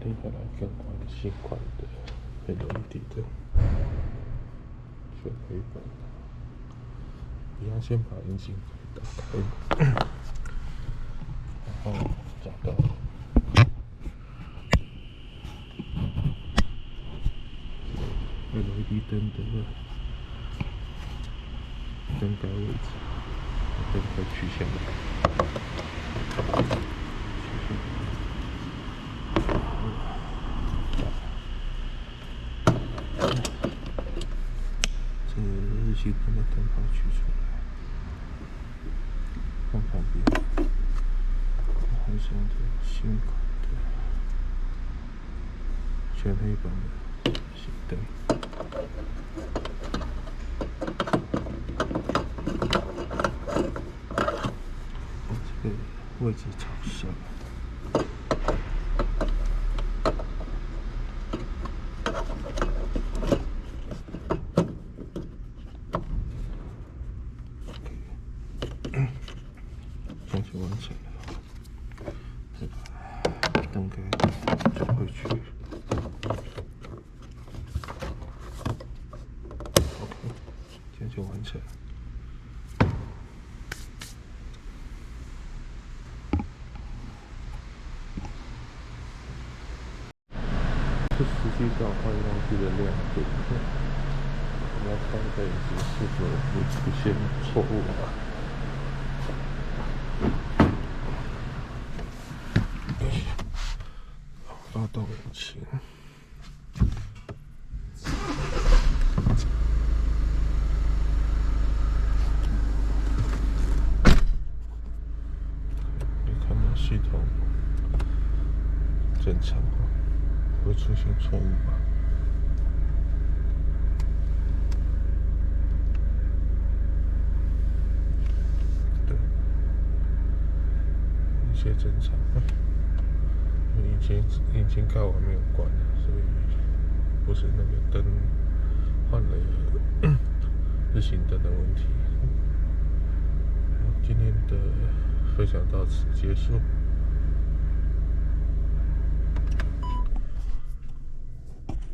定要来更换新款的 LED 灯，全黑板。一样先把引擎打开，然后找到LED 灯的灯杆位置，灯杆取下来。这个日系灯的灯泡取出来，放旁边，换上这新款的全黑板的新灯。这个位置朝上。这样就完成了，再把灯给转回去。OK， 这样就完成了。这实际上换上去的亮度，我们要看一下引擎是否会出现错误吧。发动引擎，你看到系统正常吗？会出现错误吗？对，一切正常。引擎盖我没有关，所以不是那个灯换了日行灯的问题。今天的分享到此结束。